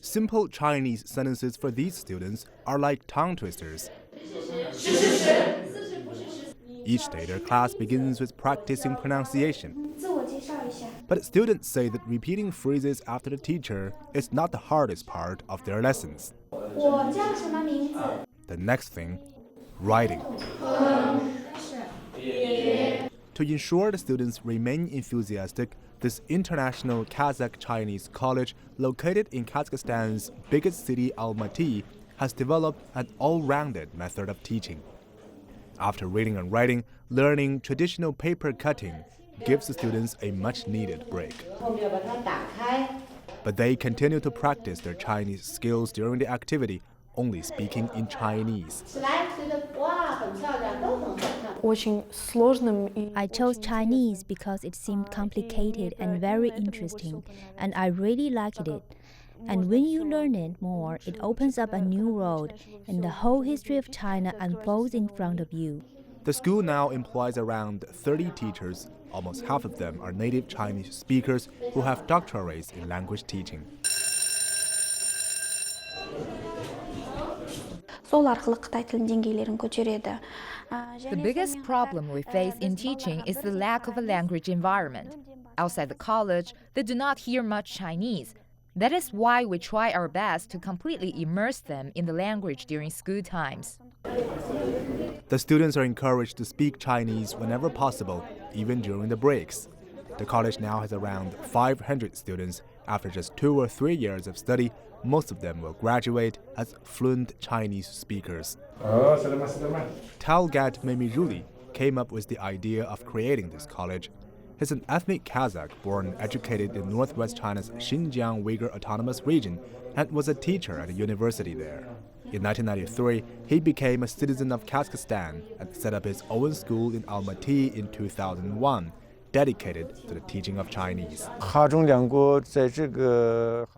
Simple Chinese sentences for these students are like tongue twisters. Each day, their class begins with practicing pronunciation. But students say that repeating phrases after the teacher is not the hardest part of their lessons. The next thing, writing. To ensure the students remain enthusiastic, this international Kazakh Chinese college, located in Kazakhstan's biggest city, Almaty, has developed an all-rounded method of teaching. After reading and writing, learning traditional paper cutting gives the students a much-needed break. But they continue to practice their Chinese skills during the activity, only speaking in Chinese. I chose Chinese because it seemed complicated and very interesting, and I really liked it. And when you learn it more, it opens up a new world, and the whole history of China unfolds in front of you. The school now employs around 30 teachers. Almost half of them are native Chinese speakers who have doctorates in language teaching. The biggest problem we face in teaching is the lack of a language environment. Outside the college, they do not hear much Chinese. That is why we try our best to completely immerse them in the language during school times. The students are encouraged to speak Chinese whenever possible, even during the breaks. The college now has around 500 students. After just 2 or 3 years of study, most of them will graduate as fluent Chinese speakers. Talgat Memiruli came up with the idea of creating this college. He's an ethnic Kazakh born and educated in northwest China's Xinjiang Uyghur Autonomous Region and was a teacher at a university there. In 1993, he became a citizen of Kazakhstan and set up his own school in Almaty in 2001, dedicated to the teaching of Chinese.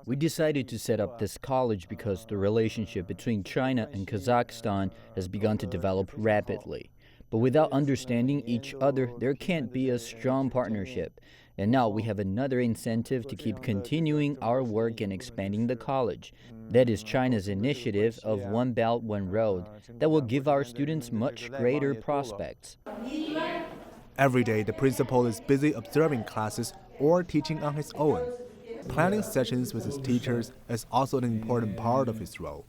We decided to set up this college because the relationship between China and Kazakhstan has begun to develop rapidly. But without understanding each other, there can't be a strong partnership. And now we have another incentive to keep continuing our work and expanding the college. That is China's initiative of One Belt, One Road that will give our students much greater prospects. Every day, the principal is busy observing classes or teaching on his own. Planning sessions with his teachers is also an important part of his role.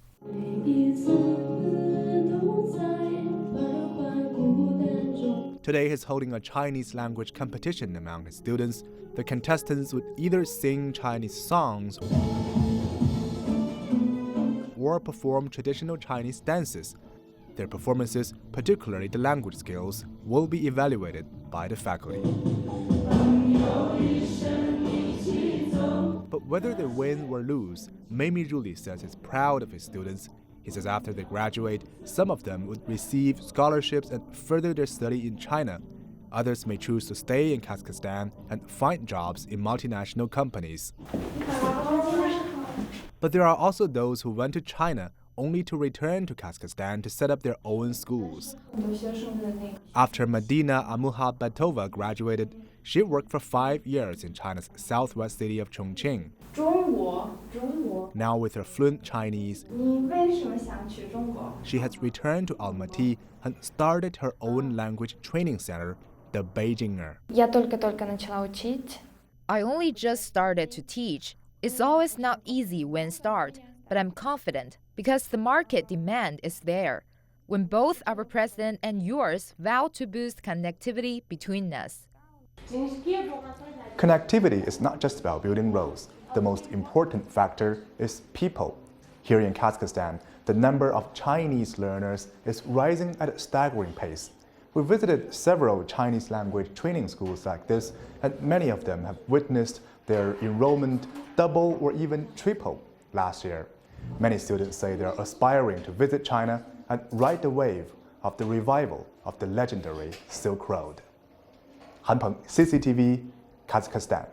Today, he's holding a Chinese language competition among his students. The contestants would either sing Chinese songs or perform traditional Chinese dances. Their performances, particularly the language skills, will be evaluated by the faculty. But whether they win or lose, Memiruli says he's proud of his students. He says after they graduate, some of them would receive scholarships and further their study in China. Others may choose to stay in Kazakhstan and find jobs in multinational companies. But there are also those who went to China only to return to Kazakhstan to set up their own schools. After Medina Amuhabatova graduated, she worked for 5 years in China's southwest city of Chongqing. Now with her fluent Chinese, she has returned to Almaty and started her own language training center, the Beijinger. I only just started to teach. It's always not easy when start, but I'm confident because the market demand is there. When both our president and yours vow to boost connectivity between us. Connectivity is not just about building roads. The most important factor is people. Here in Kazakhstan, the number of Chinese learners is rising at a staggering pace. We visited several Chinese language training schools like this, and many of them have witnessed their enrollment double or even triple last year. Many students say they are aspiring to visit China and ride the wave of the revival of the legendary Silk Road. Han Peng, CCTV, Kazakhstan.